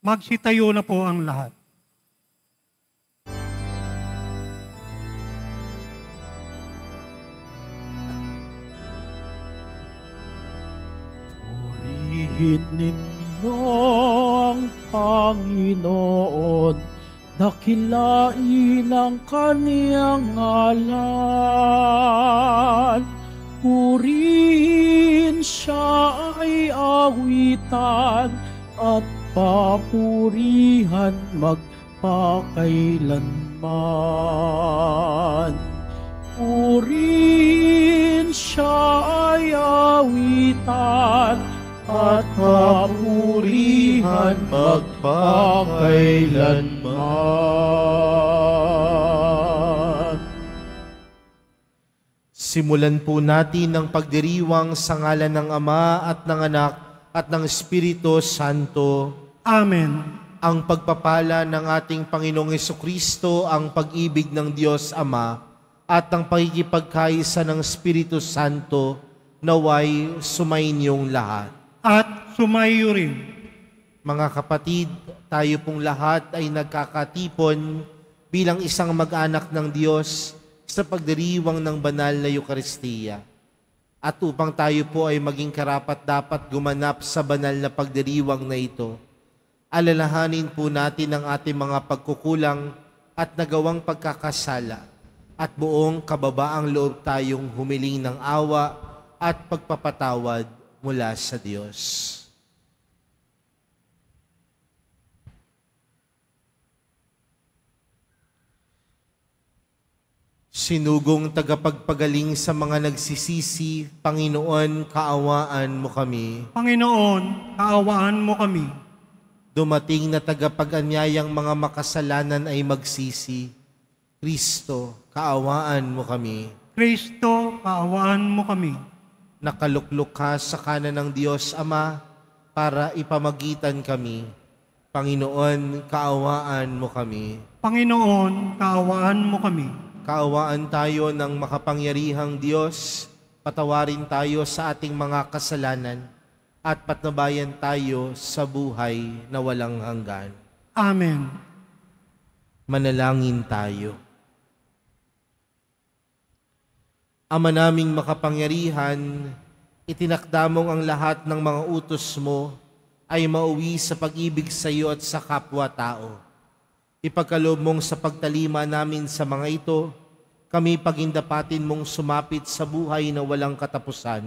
Magsitayo na po ang lahat. Purihin ninyo ang Panginoon, dakilain ang kaniyang ngalan. Purihin siya ay awitan at papurihan magpakailanman. Purihin siya ay awitan at papurihan magpakailanman. Simulan po natin ang pagdiriwang sa ngalan ng Ama at ng Anak at ng Espiritu Santo. Amen. Ang pagpapala ng ating Panginoong Hesukristo, ang pag-ibig ng Diyos Ama, at ang pakikipagkaisa ng Espiritu Santo, naway sumainyong lahat. At sumayo rin. Mga kapatid, tayo pong lahat ay nagkakatipon bilang isang mag-anak ng Diyos sa pagdiriwang ng banal na Eucharistia. At upang tayo po ay maging karapat-dapat gumanap sa banal na pagdiriwang na ito, alalahanin po natin ang ating mga pagkukulang at nagawang pagkakasala at buong kababaang loob tayong humiling ng awa at pagpapatawad mula sa Diyos. Sinugong tagapagpagaling sa mga nagsisisi, Panginoon, kaawaan mo kami. Panginoon, kaawaan mo kami. Dumating na tagapag-anyayang mga makasalanan ay magsisi. Kristo, kaawaan mo kami. Kristo, kaawaan mo kami. Nakaluklok ka sa kanan ng Diyos Ama para ipamagitan kami. Panginoon, kaawaan mo kami. Panginoon, kaawaan mo kami. Kaawaan tayo ng makapangyarihang Diyos, patawarin tayo sa ating mga kasalanan, at patnubayan tayo sa buhay na walang hanggan. Amen. Manalangin tayo. Ama naming makapangyarihan, itinakda mong ang lahat ng mga utos mo ay mauwi sa pag-ibig sa iyo at sa kapwa-tao. Ipagkaloob mong sa pagtalima namin sa mga ito, kami pagindapatin mong sumapit sa buhay na walang katapusan.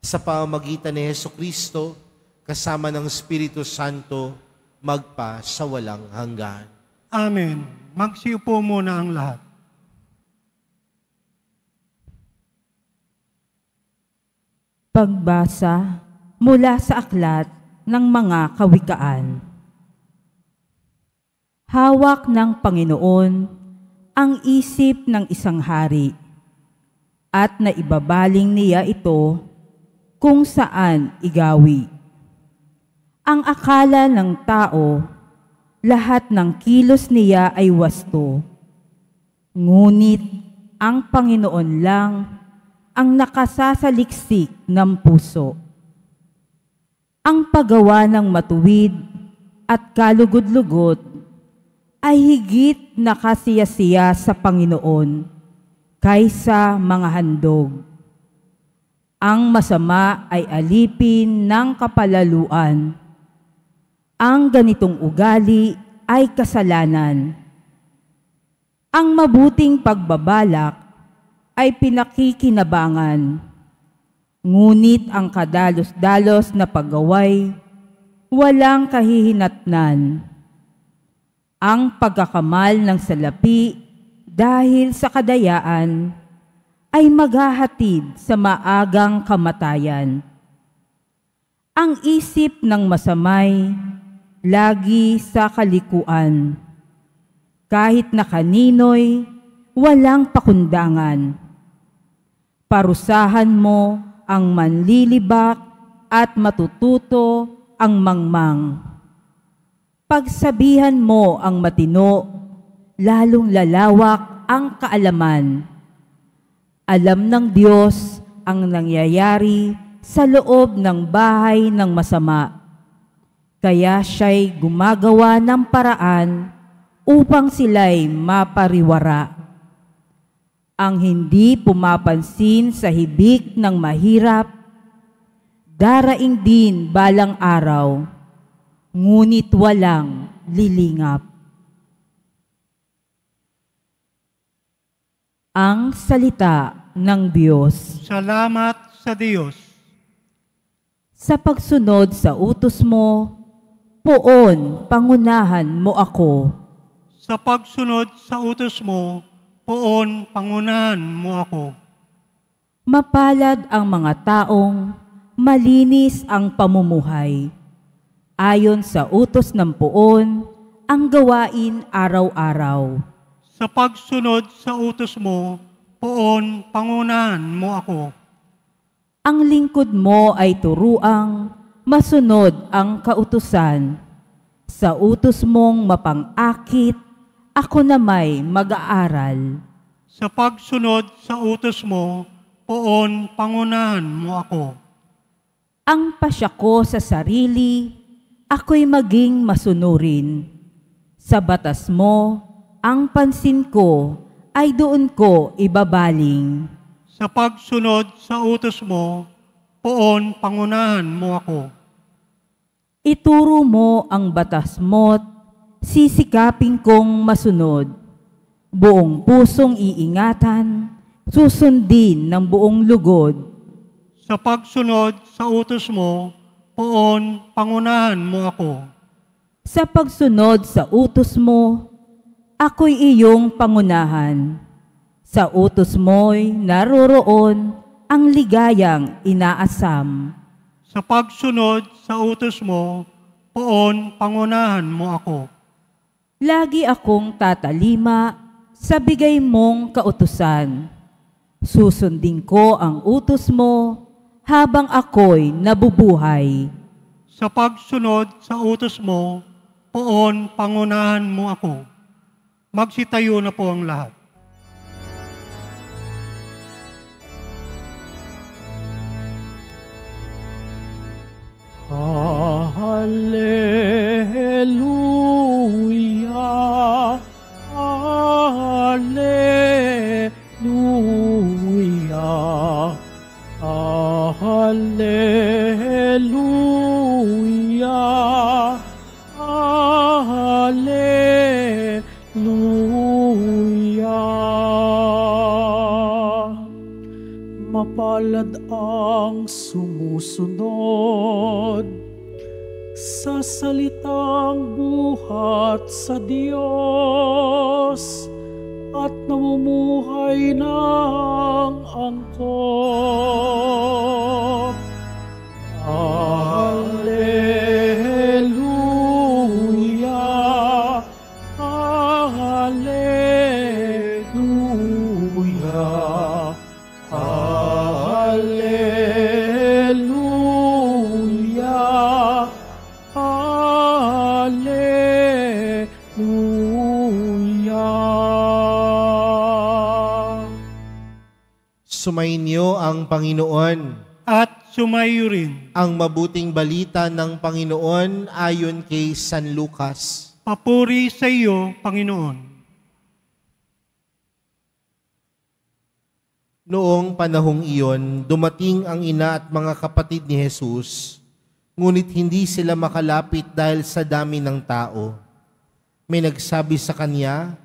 Sa pamamagitan ni Hesukristo, kasama ng Espiritu Santo, magpa sa walang hanggan. Amen. Magsiupo muna ang lahat. Pagbasa mula sa aklat ng mga kawikaan. Hawak ng Panginoon ang isip ng isang hari at naibabaling niya ito kung saan igawi. Ang akala ng tao, lahat ng kilos niya ay wasto. Ngunit ang Panginoon lang ang nakasasaliksik ng puso. Ang paggawa ng matuwid at kalugod-lugod ay higit na kasiyasiya sa Panginoon kaysa mga handog. Ang masama ay alipin ng kapalaluan. Ang ganitong ugali ay kasalanan. Ang mabuting pagbabalak ay pinakikinabangan. Ngunit ang kadalos-dalos na paggaway, walang kahihinatnan. Ang pagkakamal ng salapi dahil sa kadayaan ay maghahatid sa maagang kamatayan. Ang isip ng masamay lagi sa kalikuan. Kahit na kanino'y walang pakundangan. Parusahan mo ang manlilibak at matututo ang mangmang. Pagsabihan mo ang matino, lalong lalawak ang kaalaman. Alam ng Diyos ang nangyayari sa loob ng bahay ng masama. Kaya siya'y gumagawa ng paraan upang sila'y mapariwara. Ang hindi pumapansin sa hibik ng mahirap, daraing din balang araw, ngunit walang lilingap. Ang salita ng Diyos. Salamat sa Diyos. Sa pagsunod sa utos mo, poon, pangunahan mo ako. Sa pagsunod sa utos mo, poon, pangunahan mo ako. Mapalad ang mga taong malinis ang pamumuhay. Ayon sa utos ng poon, ang gawain araw-araw. Sa pagsunod sa utos mo, poon, pangunahan mo ako. Ang lingkod mo ay turuang masunod ang kautusan. Sa utos mong mapang-akit, ako na may mag-aaral. Sa pagsunod sa utos mo, poon, pangunahan mo ako. Ang pasya ko sa sarili, ako'y maging masunurin. Sa batas mo, ang pansin ko ay doon ko ibabaling. Sa pagsunod sa utos mo, poon, pangunahan mo ako. Ituro mo ang batas mo't sisikapin kong masunod. Buong pusong iingatan, susundin ng buong lugod. Sa pagsunod sa utos mo, poon, pangunahan mo ako. Sa pagsunod sa utos mo, ako'y iyong pangunahan. Sa utos mo'y naroroon ang ligayang inaasam. Sa pagsunod sa utos mo, poon, pangunahan mo ako. Lagi akong tatalima sa bigay mong kautusan. Susundin ko ang utos mo habang ako'y nabubuhay. Sa pagsunod sa utos mo, poon, pangunahan mo ako. Magsitayo na po ang lahat. Hallelujah, Hallelujah, Hallelujah, Hallelujah. Mapalad ang sumusunod sa salitang buhat sa Diyos at namumuhay ng angkop. Hallelujah, Hallelujah, Hallelujah, Hallelujah. Sumainyo ang Panginoon. At sumayo rin. Ang mabuting balita ng Panginoon ayon kay San Lucas. Papuri sa iyo, Panginoon. Noong panahong iyon, dumating ang ina at mga kapatid ni Jesus, ngunit hindi sila makalapit dahil sa dami ng tao. May nagsabi sa kanya,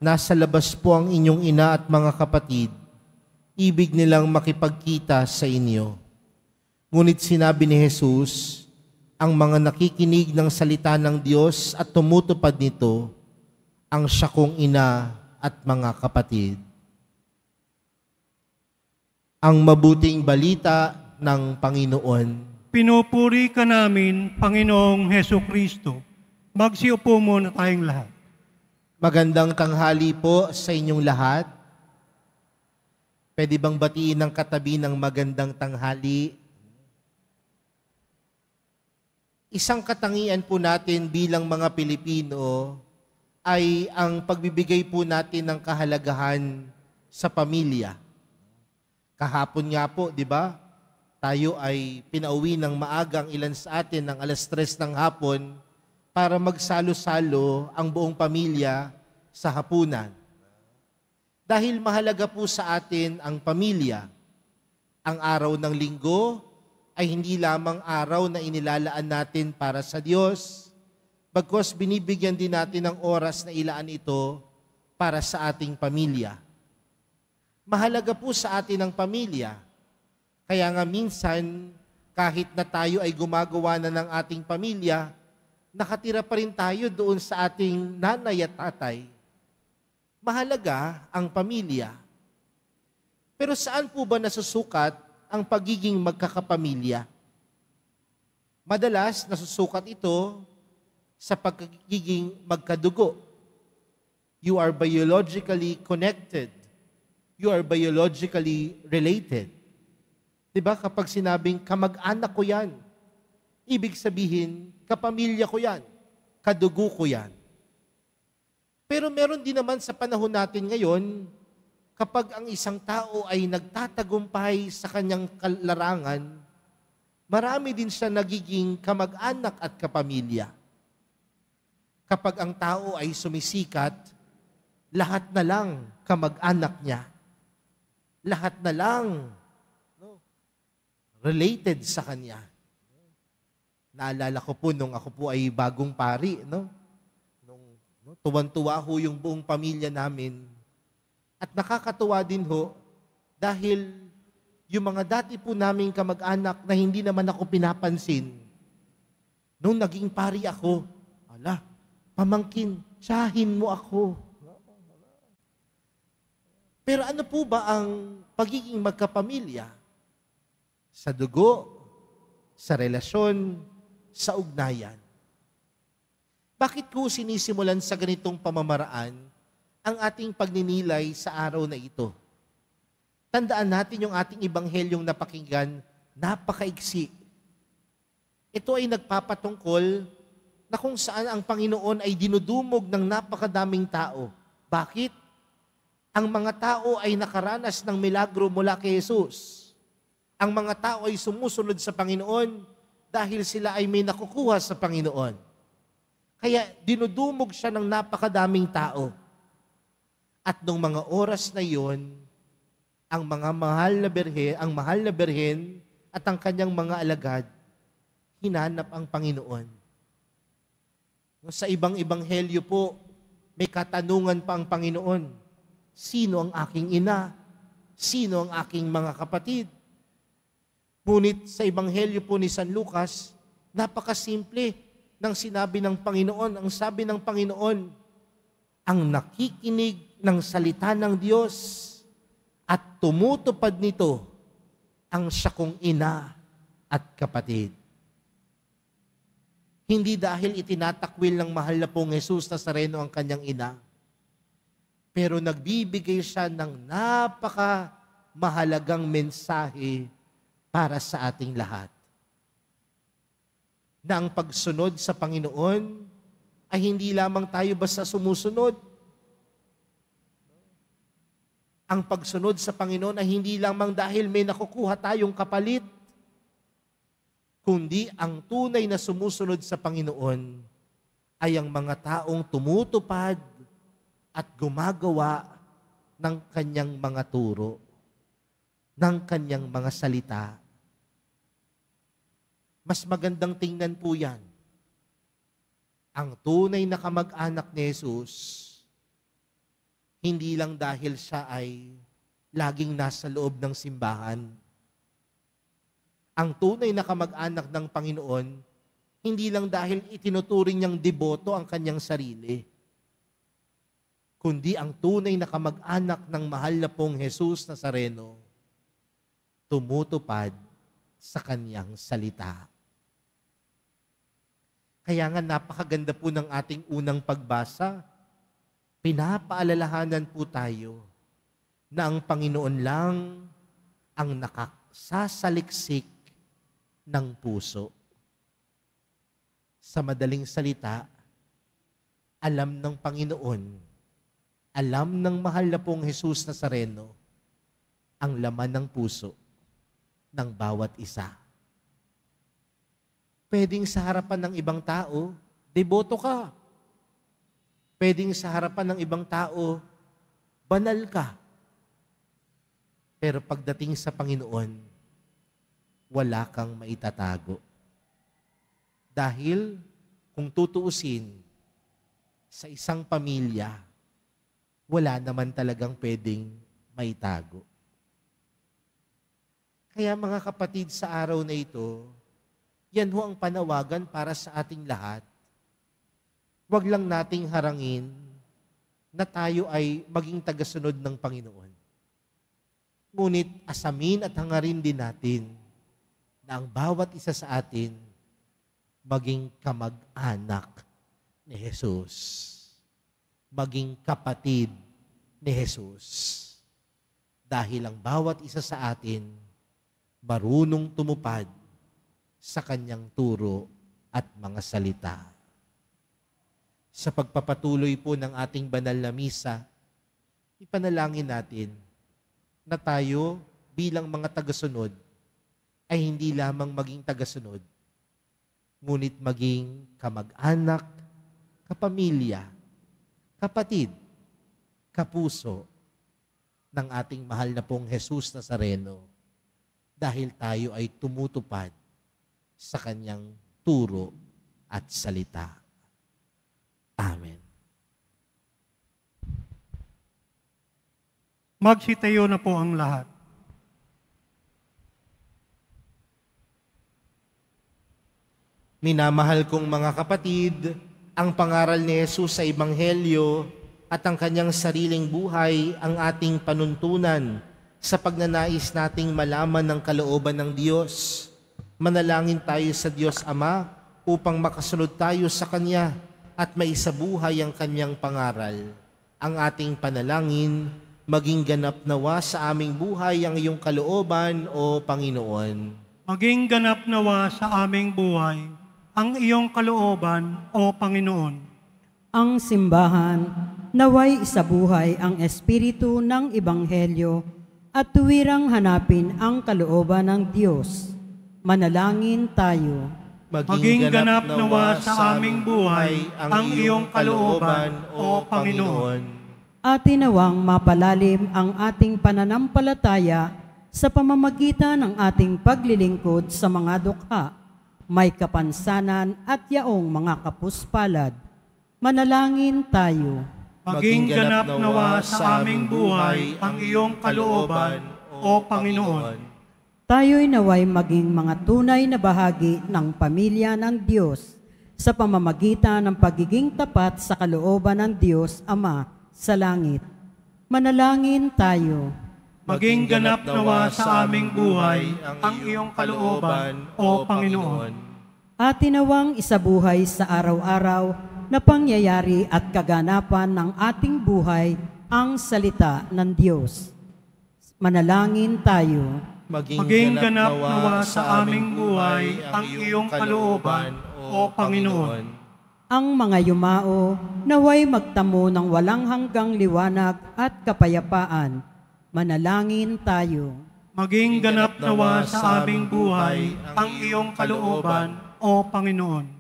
"Nasa labas po ang inyong ina at mga kapatid. Ibig nilang makipagkita sa inyo." Ngunit sinabi ni Jesus, ang mga nakikinig ng salita ng Diyos at tumutupad nito, ang siya kong ina at mga kapatid. Ang mabuting balita ng Panginoon. Pinupuri ka namin, Panginoong Heso Kristo. Magsiupo muna tayong lahat. Magandang tanghali po sa inyong lahat. Pwede bang batiin ng katabi ng magandang tanghali? Isang katangian po natin bilang mga Pilipino ay ang pagbibigay po natin ng kahalagahan sa pamilya. Kahapon nga po, di ba? tayo ay pinauwi ng maagang ilan sa atin ng 3:00 ng hapon para magsalo-salo ang buong pamilya sa hapunan. Dahil mahalaga po sa atin ang pamilya, ang araw ng linggo ay hindi lamang araw na inilalaan natin para sa Diyos, bagkus binibigyan din natin ng oras na ilaan ito para sa ating pamilya. Mahalaga po sa atin ang pamilya, kaya nga minsan kahit na tayo ay gumagawa na ng ating pamilya, nakatira pa rin tayo doon sa ating nanay at tatay. Mahalaga ang pamilya. Pero saan po ba nasusukat ang pagiging magkakapamilya? Madalas nasusukat ito sa pagiging magkadugo. You are biologically connected. You are biologically related. Diba kapag sinabing kamag-anak ko yan, ibig sabihin, kapamilya ko yan, kadugo ko yan. Pero meron din naman sa panahon natin ngayon, kapag ang isang tao ay nagtatagumpay sa kanyang larangan, marami din siya nagiging kamag-anak at kapamilya. Kapag ang tao ay sumisikat, lahat na lang kamag-anak niya. Lahat na lang related sa kanya. Naalala ko po nung ako po ay bagong pari, tuwan-tuwa ho yung buong pamilya namin. At nakakatuwa din ho dahil yung mga dati po naming kamag-anak na hindi naman ako pinapansin, nung naging pari ako, pamangkin, tsahin mo ako. Pero ano po ba ang pagiging magkapamilya? Sa dugo, sa relasyon, sa ugnayan. Bakit ko sinisimulan sa ganitong pamamaraan ang ating pagninilay sa araw na ito? Tandaan natin yung ating ibanghelyong napakinggan, napakaiksi. Ito ay nagpapatungkol na kung saan ang Panginoon ay dinudumog ng napakadaming tao. Bakit? Ang mga tao ay nakaranas ng milagro mula kay Jesus. Ang mga tao ay sumusunod sa Panginoon dahil sila ay may nakukuha sa Panginoon. Kaya dinudumog siya ng napakadaming tao. At nung mga oras na iyon, ang mahal na berhen at ang kanyang mga alagad, hinanap ang Panginoon. Sa ibang ebanghelyo po, may katanungan pa ang Panginoon. Sino ang aking ina? Sino ang aking mga kapatid? Ngunit sa ebanghelyo po ni San Lucas, napakasimple ng sinabi ng Panginoon. Ang sabi ng Panginoon, ang nakikinig ng salita ng Diyos at tumutupad nito ang siya kong ina at kapatid. Hindi dahil itinatakwil ng mahal na pong Jesus Nazareno ang kanyang ina, pero nagbibigay siya ng napaka-mahalagang mensahe para sa ating lahat. Na ang pagsunod sa Panginoon ay hindi lamang tayo basta sumusunod. Ang pagsunod sa Panginoon ay hindi lamang dahil may nakukuha tayong kapalit, kundi ang tunay na sumusunod sa Panginoon ay ang mga taong tumutupad at gumagawa ng kanyang mga turo, ng kanyang mga salita. Mas magandang tingnan po yan. Ang tunay na kamag-anak ni Jesus, hindi lang dahil siya ay laging nasa loob ng simbahan. Ang tunay na kamag-anak ng Panginoon, hindi lang dahil itinuturing niyang deboto ang kanyang sarili, kundi ang tunay na kamag-anak ng mahal na pong Jesus Nazareno, tumutupad sa kanyang salita. Kaya nga napakaganda po ng ating unang pagbasa. Pinapaalalahanan po tayo na ang Panginoon lang ang nakasasaliksik ng puso. Sa madaling salita, alam ng Panginoon, alam ng mahal na pong Jesus Nazareno ang laman ng puso ng bawat isa. Pwedeng sa harapan ng ibang tao, deboto ka. Pwedeng sa harapan ng ibang tao, banal ka. Pero pagdating sa Panginoon, wala kang maitatago. Dahil kung tutuusin, sa isang pamilya, wala naman talagang pwedeng maitago. Kaya mga kapatid, sa araw na ito, yan ho ang panawagan para sa ating lahat. Huwag lang nating harangin na tayo ay maging tagasunod ng Panginoon. Ngunit asamin at hangarin din natin na ang bawat isa sa atin maging kamag-anak ni Jesus. Maging kapatid ni Jesus. Dahil ang bawat isa sa atin marunong tumupad sa kanyang turo at mga salita. Sa pagpapatuloy po ng ating banal na misa, ipanalangin natin na tayo bilang mga tagasunod ay hindi lamang maging tagasunod, ngunit maging kamag-anak, kapamilya, kapatid, kapuso ng ating mahal na pong Jesus Nazareno dahil tayo ay tumutupad sa kanyang turo at salita. Amen. Magsitayo na po ang lahat. Minamahal kong mga kapatid, ang pangaral ni Jesus sa Ebanghelyo at ang kanyang sariling buhay ang ating panuntunan sa pagnanais nating malaman ng kalooban ng Diyos. Manalangin tayo sa Diyos Ama upang makasunod tayo sa Kanya at maisabuhay ang Kanyang pangaral. Ang ating panalangin, maging ganap nawa sa aming buhay ang iyong kalooban, O Panginoon. Maging ganap nawa sa aming buhay ang iyong kalooban, O Panginoon. Ang simbahan, naway isabuhay ang espiritu ng Ebanghelyo at tuwirang hanapin ang kalooban ng Diyos. Manalangin tayo. Maging ganap nawa sa aming buhay ang iyong kalooban, O Panginoon. Atin nawang mapalalim ang ating pananampalataya sa pamamagitan ng ating paglilingkod sa mga dukha, may kapansanan at yaong mga kapuspalad. Manalangin tayo. Maging ganap nawa sa aming buhay ang iyong kalooban, O Panginoon. Tayo'y naway maging mga tunay na bahagi ng pamilya ng Diyos sa pamamagitan ng pagiging tapat sa kalooban ng Diyos Ama sa langit. Manalangin tayo. Maging ganap nawa sa aming buhay ang iyong kalooban, O Panginoon. Atin nawang isabuhay sa araw-araw na pangyayari at kaganapan ng ating buhay ang salita ng Diyos. Manalangin tayo. Maging ganap nawa sa aming buhay ang iyong kalooban, O Panginoon. Ang mga yumao naway magtamo ng walang hanggang liwanag at kapayapaan. Manalangin tayo. Maging ganap nawa sa aming buhay ang iyong kalooban, O Panginoon.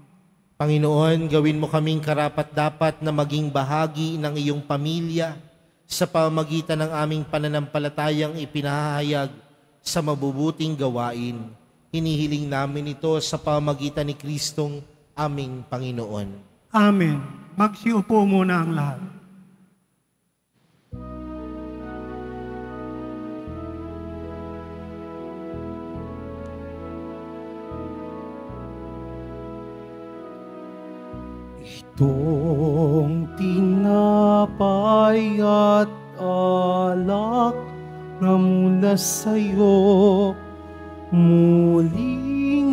Panginoon, gawin mo kaming karapat-dapat na maging bahagi ng iyong pamilya sa pamamagitan ng aming pananampalatayang ipinahayag sa mabubuting gawain. Hinihiling namin ito sa pamamagitan ni Kristong aming Panginoon. Amen. Magsiupo muna ang lahat. Itong tinapay at alak na mula sa'yo muling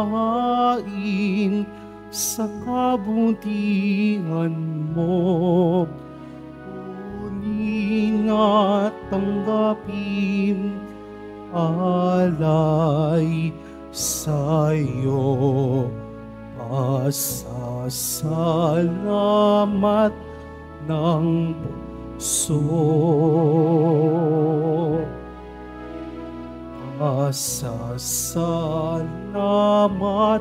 ihahain sa kabutihan mo. Kunin at tanggapin alay sa'yo. Pasasalamat ng puso. pasasalamat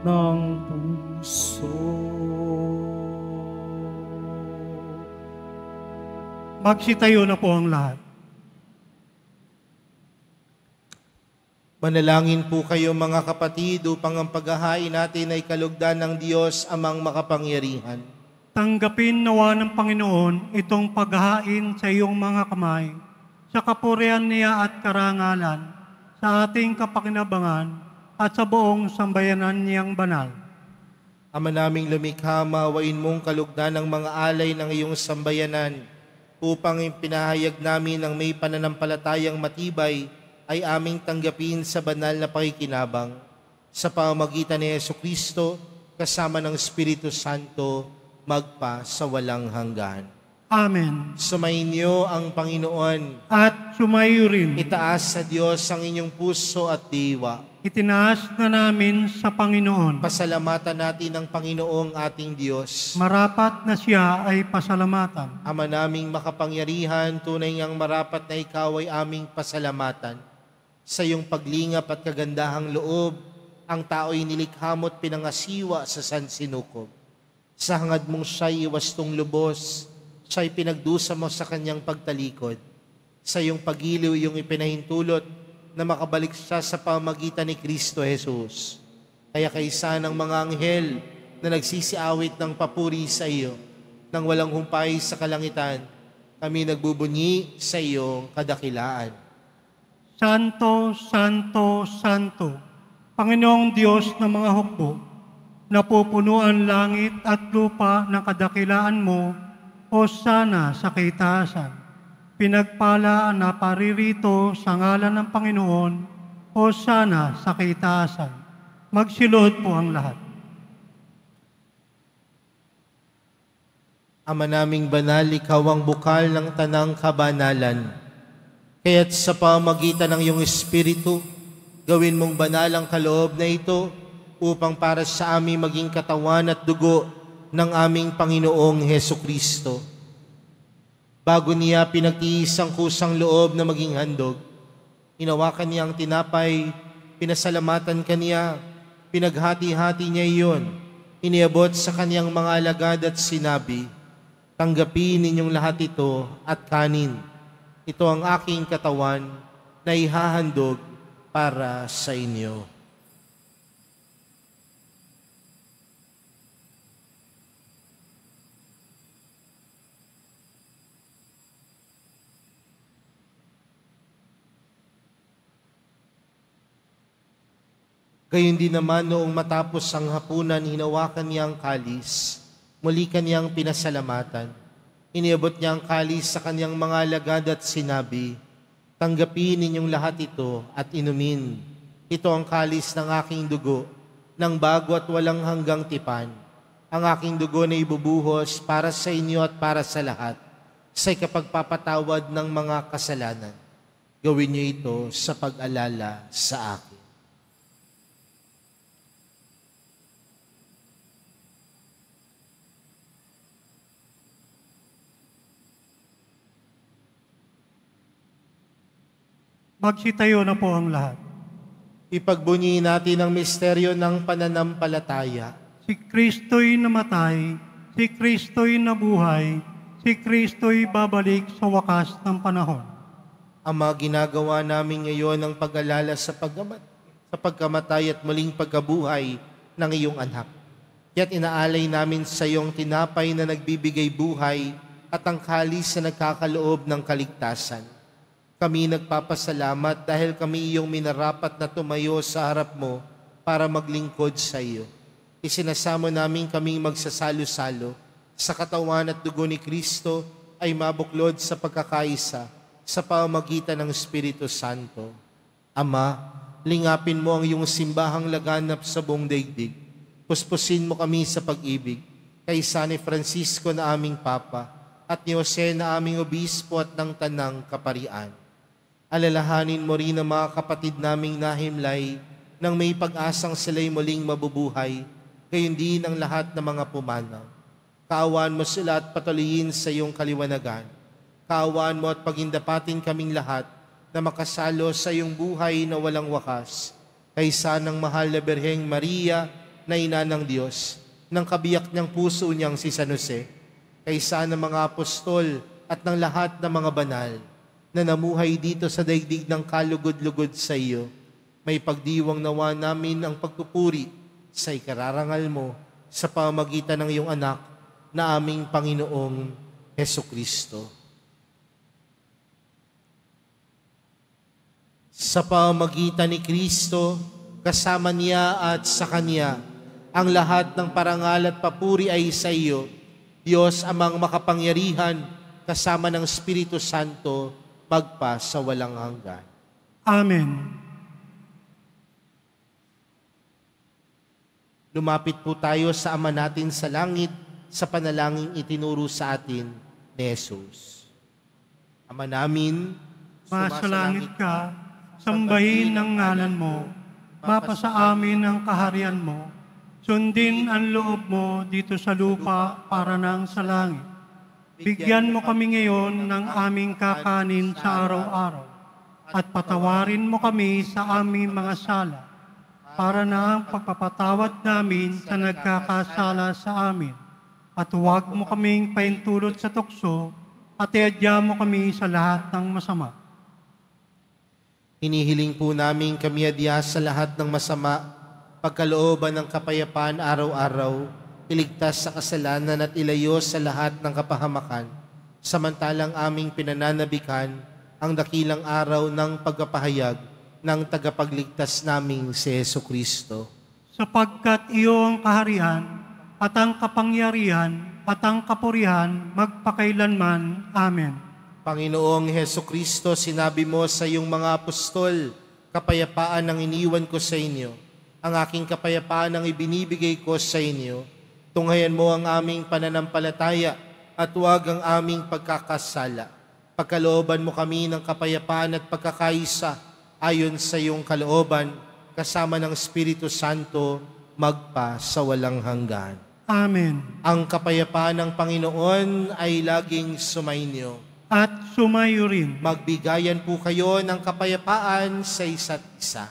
ng puso. Magsitayo na po ang lahat. Manalangin po kayo mga kapatid upang ang paghahain natin ay kalugdan ng Diyos amang makapangyarihan. Tanggapin nawa ng Panginoon itong paghahain sa iyong mga kamay, sa kapurihan niya at karangalan, sa ating kapakinabangan at sa buong sambayanan niyang banal. Ama naming lumikha, maawain mong kalugdan ng mga alay ng iyong sambayanan upang ipinahayag namin ng may pananampalatayang matibay ay aming tanggapin sa banal na pakikinabang sa pamamagitan ni Jesucristo kasama ng Espiritu Santo magpa sa walang hanggan. Amen. Sumainyo ang Panginoon. At sumayo rin. Itaas sa Diyos ang inyong puso at diwa. Itinaas na namin sa Panginoon. Pasalamatan natin ang Panginoong ating Diyos. Marapat na siya ay pasalamatan. Ama naming makapangyarihan, tunay ngang marapat na ikaw ay aming pasalamatan. Sa iyong paglingap at kagandahang loob, ang tao'y nilikha mo't pinangasiwa sa sansinukob. Sa hangad mong siya'y iwastong lubos, siya'y pinagdusa mo sa kanyang pagtalikod. Sa iyong pagiliw iyong ipinahintulot na makabalik siya sa pamamagitan ni Kristo Jesus. Kaya kaisa ng mga anghel na nagsisiawit ng papuri sa iyo, nang walang humpay sa kalangitan, kami nagbubunyi sa iyong kadakilaan. Santo, Santo, Santo, Panginoong Diyos ng mga hukbo, napupunuan langit at lupa ng kadakilaan mo, Hosana sa kaitaasan. Pinagpala na paririto sa ngalan ng Panginoon, Hosana sa kaitaasan. Magsilod po ang lahat. Ama naming banal, ikaw ang bukal ng tanang kabanalan. Kaya't sa pamagitan ng iyong Espiritu, gawin mong banal ang kaloob na ito upang para sa aming maging katawan at dugo ng aming Panginoong Hesukristo. Bago niya pinagtiis ang kusang loob na maging handog, hinawakan niya ang tinapay, pinasalamatan kaniya, pinaghati-hati niya iyon, iniabot sa kaniyang mga alagad at sinabi, "Tanggapin ninyong lahat ito at kanin. Ito ang aking katawan na ihahandog para sa inyo." Gayon din naman noong matapos ang hapunan, hinawakan niya ang kalis, muli kaniyang pinasalamatan. Iniabot niya ang kalis sa kaniyang mga alagad at sinabi, "Tanggapin ninyong lahat ito at inumin. Ito ang kalis ng aking dugo, ng bago at walang hanggang tipan. Ang aking dugo na ibubuhos para sa inyo at para sa lahat, sa ikapagpapatawad ng mga kasalanan. Gawin niyo ito sa pag-alala sa akin." Magsitayo na po ang lahat. Ipagbunyi natin ang misteryo ng pananampalataya. Si Kristo'y namatay, si Kristo'y nabuhay, si Kristo'y babalik sa wakas ng panahon. Ama, ginagawa namin ngayon ang pag-alala sa pagkamatay at muling pagkabuhay ng iyong anak. Kaya't inaalay namin sa iyong tinapay na nagbibigay buhay at ang kalis na nagkakaloob ng kaligtasan. Kami nagpapasalamat dahil kami iyong minarapat na tumayo sa harap mo para maglingkod sa iyo. Isinasamo namin kaming magsasalo-salo sa katawan at dugo ni Kristo ay mabuklod sa pagkakaisa sa pamamagitan ng Espiritu Santo. Ama, lingapin mo ang iyong simbahang laganap sa buong daigdig. Puspusin mo kami sa pag-ibig kay San Francisco na aming Papa at ni Jose na aming Obispo at ng Tanang Kaparian. Alalahanin mo rin ang mga kapatid naming nahimlay nang may pag-asang sila'y muling mabubuhay, gayon din ang lahat ng mga pumanaw. Kaawaan mo sila at patuloyin sa iyong kaliwanagan. Kaawaan mo at pagindapatin kaming lahat na makasalo sa iyong buhay na walang wakas, kaysa ng mahal na Birheng Maria na ina ng Diyos, ng kabiyak niyang puso niyang si San Jose, kaysa ng mga apostol at ng lahat ng mga banal na namuhay dito sa daigdig ng kalugod-lugod sa iyo, may pagdiwang nawa namin ang pagpupuri sa ikararangal mo sa pamamagitan ng iyong anak na aming Panginoong Hesukristo. Sa pamamagitan ni Kristo, kasama niya at sa Kanya, ang lahat ng parangal at papuri ay sa iyo, Diyos amang makapangyarihan, kasama ng Espiritu Santo, magpa sa walang hanggan. Amen. Lumapit po tayo sa Ama natin sa langit, sa panalangin itinuro sa atin ni Jesus. Ama namin, Masalangit ka, sambahin ang ngalan mo, mapasa amin ang kaharian mo, sundin ang loob mo dito sa lupa para nang sa langit. Bigyan mo kami ngayon ng aming kakanin sa araw-araw, at patawarin mo kami sa aming mga sala, para na ang pagpapatawad namin sa nagkakasala sa amin. At huwag mo kaming paintulot sa tukso, at iadya mo kami sa lahat ng masama. hinihiling po namin kami adya sa lahat ng masama, pagkalooban ng kapayapaan araw-araw, iligtas sa kasalanan at ilayo sa lahat ng kapahamakan, samantalang aming pinananabikan ang dakilang araw ng pagpapahayag ng tagapagligtas naming si Jesucristo. Sapagkat iyo ang kaharian, at ang kapangyarihan, at ang kapurihan, magpakailanman. Amen. Panginoong Hesukristo, sinabi mo sa iyong mga apostol, kapayapaan ang iniwan ko sa inyo, ang aking kapayapaan ang ibinibigay ko sa inyo. Tunghayan mo ang aming pananampalataya at huwag ang aming pagkakasala. Pagkalooban mo kami ng kapayapaan at pagkakaisa ayon sa iyong kalooban, kasama ng Espiritu Santo, magpa sa walang hanggan. Amen. Ang kapayapaan ng Panginoon ay laging sumainyo. At sumayo rin. Magbigayan po kayo ng kapayapaan sa isa't isa.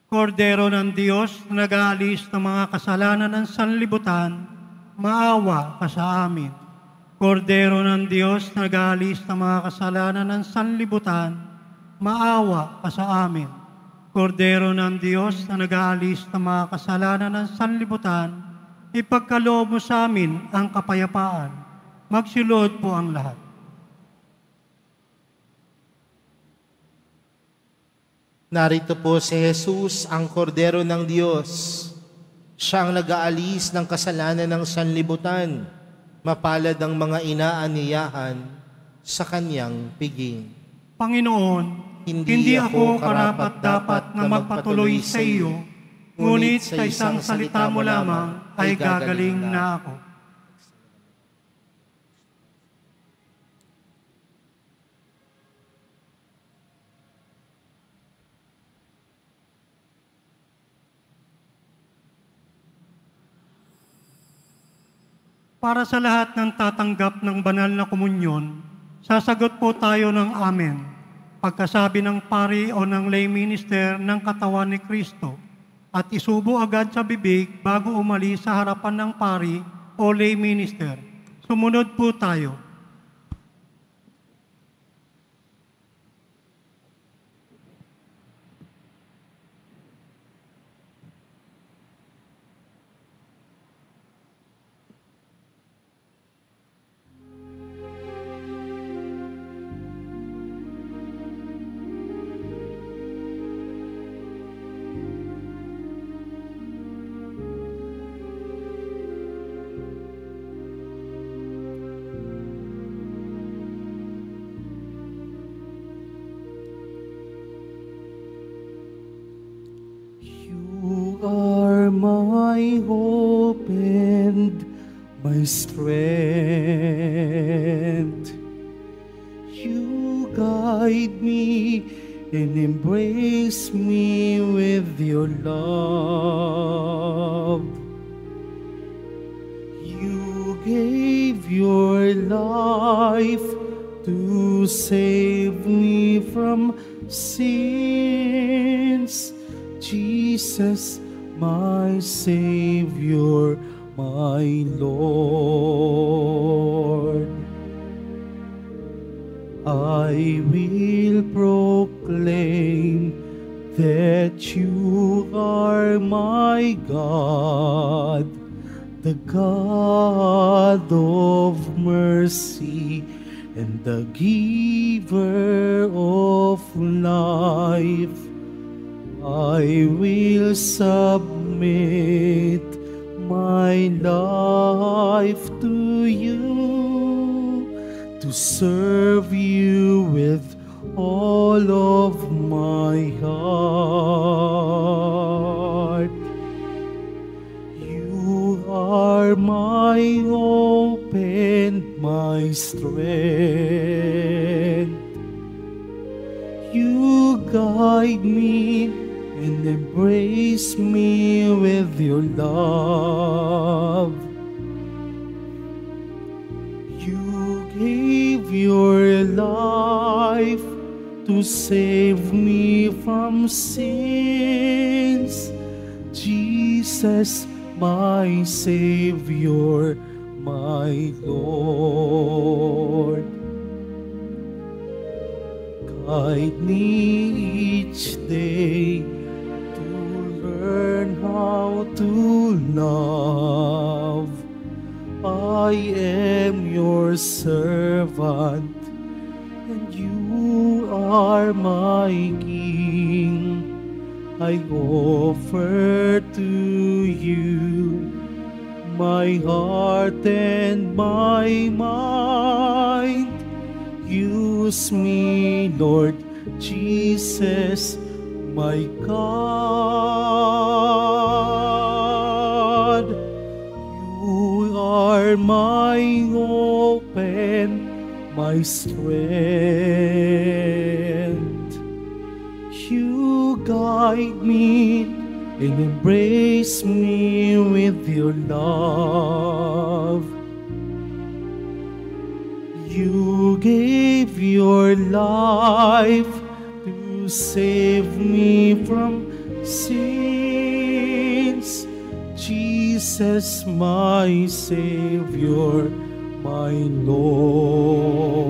Kordero ng Diyos na nag-aalis ng mga kasalanan ng sanlibutan, maawa ka sa amin. Kordero ng Diyos na nag-aalis ng mga kasalanan ng sanlibutan, maawa ka sa amin. Kordero ng Diyos na nag-aalis ng mga kasalanan ng sanlibutan, ipagkaloob mo sa amin ang kapayapaan. Magsilod po ang lahat. Narito po si Jesus, ang Kordero ng Diyos. Siya ang nag-aalis ng kasalanan ng sanlibutan. Mapalad ang mga inaaniyahan sa kanyang piging. Panginoon, hindi ako karapat-dapat na magpatuloy sa iyo, ngunit sa isang salita mo lamang ay gagaling na ako. Para sa lahat ng tatanggap ng banal na komunyon, sasagot po tayo ng Amen. Pagkasabi ng pari o ng lay minister ng katawan ni Kristo, at isubo agad sa bibig bago umalis sa harapan ng pari o lay minister. Sumunod po tayo. My hope and my strength. You guide me and embrace me with your love. You gave your life to save me from sins. Jesus, my Savior, my Lord. I will proclaim that you are my God, the God of mercy and the giver of life. I will submit my life to you, to serve you with all of my heart. You are my hope and my strength. You guide me and embrace me with your love. You gave your life to save me from sins. Jesus, my Savior, my Lord. Guide me each day to learn how to love. I am your servant, and you are my King. I offer to you my heart and my mind. Use me, Lord Jesus, my God. You are my hope and my strength. You guide me and embrace me with your love. You gave your life to save me from sins. Jesus, my Savior, my Lord.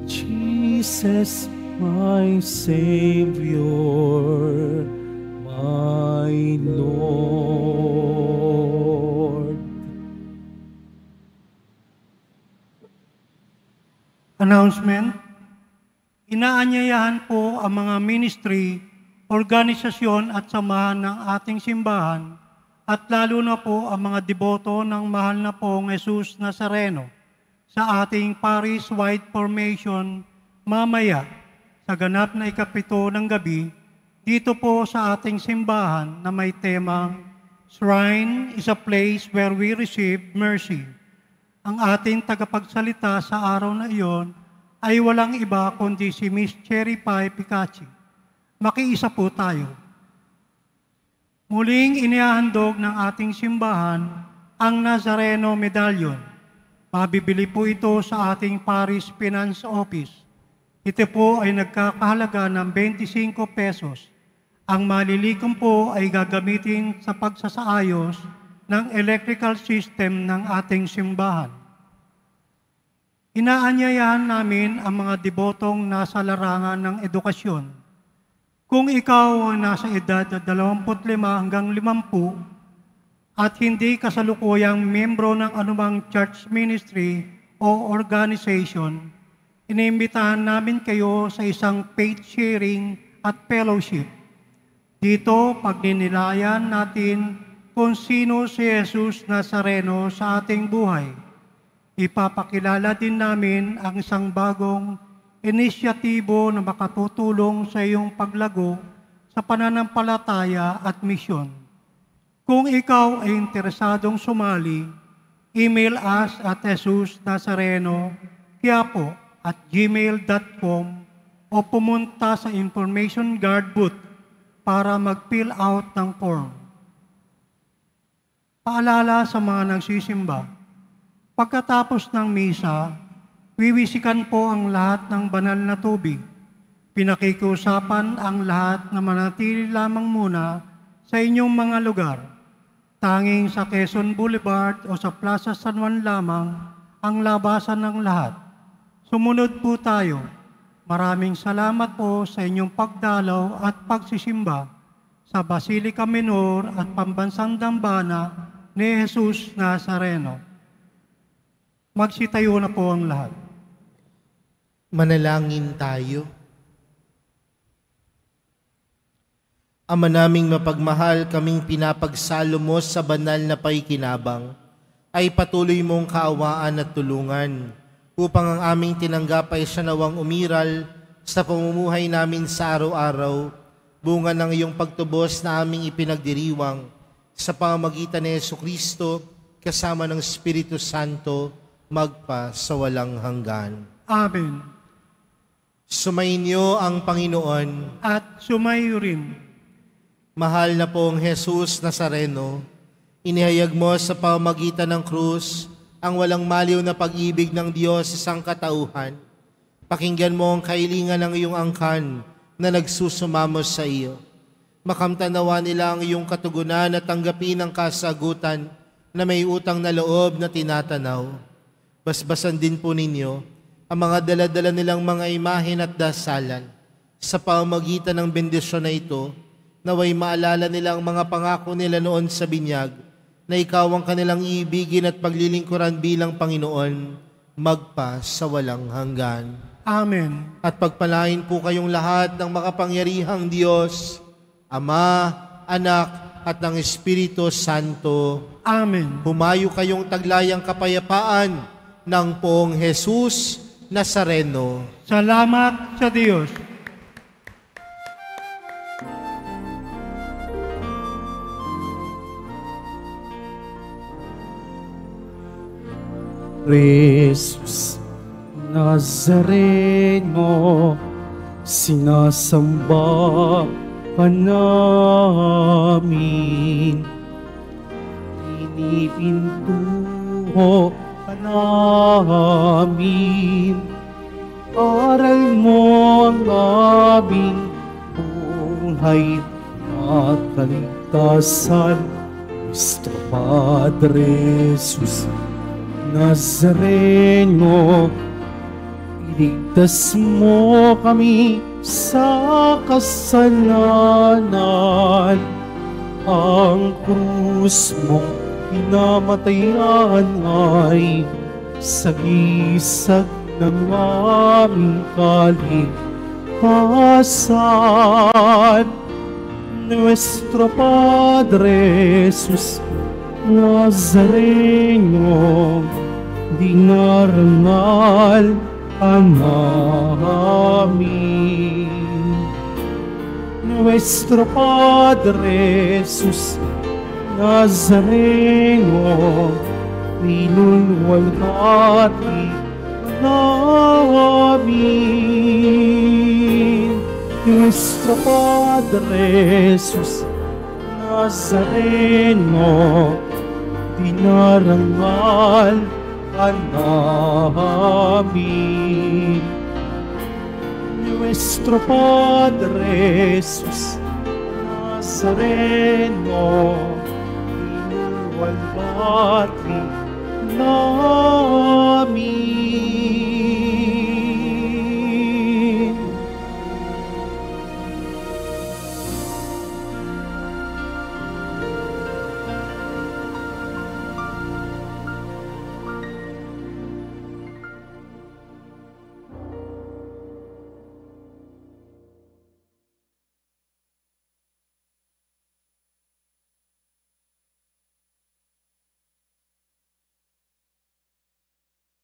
Jesus, my Savior, my Lord. Announcement. Inaanyayahan po ang mga ministry, organisasyon at samahan ng ating simbahan at lalo na po ang mga deboto ng mahal na pong Jesus Nazareno sa ating parish-wide formation mamaya sa ganap na ikapito ng gabi dito po sa ating simbahan na may temang Shrine is a place where we receive mercy. Ang ating tagapagsalita sa araw na iyon ay walang iba kundi si Miss Cherry Pie Picachi. Makiisa po tayo. Muling inihahandog ng ating simbahan ang Nazareno Medallion. Mabibili po ito sa ating Parish Finance Office. Ito po ay nagkakahalaga ng 25 pesos. Ang malilikom po ay gagamitin sa pagsasaayos ng electrical system ng ating simbahan. Inaanyayahan namin ang mga debotong nasa larangan ng edukasyon. Kung ikaw ay nasa edad na 25 hanggang 50 at hindi kasalukuyang membro ng anumang church ministry o organization, inimbitahan namin kayo sa isang faith sharing at fellowship. Dito, pagninilayan natin kung sino si Jesus Nazareno sa ating buhay. Ipapakilala din namin ang isang bagong inisyatibo na makatutulong sa iyong paglago sa pananampalataya at misyon. Kung ikaw ay interesadong sumali, email us at jesusnazareno@gmail.com o pumunta sa information guard booth para mag-fill out ng form. Paalala sa mga nagsisimba. Pagkatapos ng misa, wiwisikan po ang lahat ng banal na tubig. Pinakikiusapan ang lahat na manatili lamang muna sa inyong mga lugar. Tanging sa Quezon Boulevard o sa Plaza San Juan lamang ang labasan ng lahat. Sumunod po tayo. Maraming salamat po sa inyong pagdalaw at pagsisimba sa Basilica Minor at Pambansang Dambana ni Jesus Nazareno. Magsitayo na po ang lahat. Manalangin tayo. Ama naming mapagmahal, kaming pinapagsalo mo sa banal na paikinabang, ay patuloy mong kaawaan at tulungan, upang ang aming tinanggap ay siya nawang umiral sa pamumuhay namin sa araw-araw, bunga ng iyong pagtubos na aming ipinagdiriwang sa pamamagitan ni Jesucristo kasama ng Espiritu Santo, magpa sa walang hanggan. Amen. Sumainyo ang Panginoon. At sumayo rin. Mahal na pong Jesus Nazareno, inihayag mo sa pamamagitan ng krus ang walang maliw na pag-ibig ng Diyos sa sangkatauhan. Pakinggan mo ang kahilingan ng iyong angkan na nagsusumamo sa iyo. Makamtanawa nila ang iyong katugunan at tanggapin ang kasagutan na may utang na loob na tinatanaw. Basbasan din po ninyo ang mga dala-dala nilang mga imahen at dasalan. Sa pamamagitan ng bendisyon na ito, naway maalala nila ang mga pangako nila noon sa binyag, na ikaw ang kanilang ibigin at paglilingkuran bilang Panginoon, magpa sa walang hanggan. Amen. At pagpalain po kayong lahat ng makapangyarihang Diyos, Ama, Anak, at ng Espiritu Santo. Amen. Humayo kayong taglayang kapayapaan ng Poong Jesus Nazareno. Salamat sa Diyos. Jesus Nazareno, sinasamba ka namin. Pinipintuho ka namin. Aral mo ang aming buhay at kaligtasan. Nuestro Padre Jesus Nazareno, iligtas mo kami sa kasalanan. Ang krus mong pinamatayan ay sagisag ng aming kaligtasan. Nuestro Padre Jesus Nazareno, dinarangal ka namin. Nuestro Padre Jesus Nazareno, pinulwalhati namin. Nuestro Padre Jesus Nazareno, dinarangal ka namin. Nuestro Padre Jesus Nazareno, pinulwalhati namin.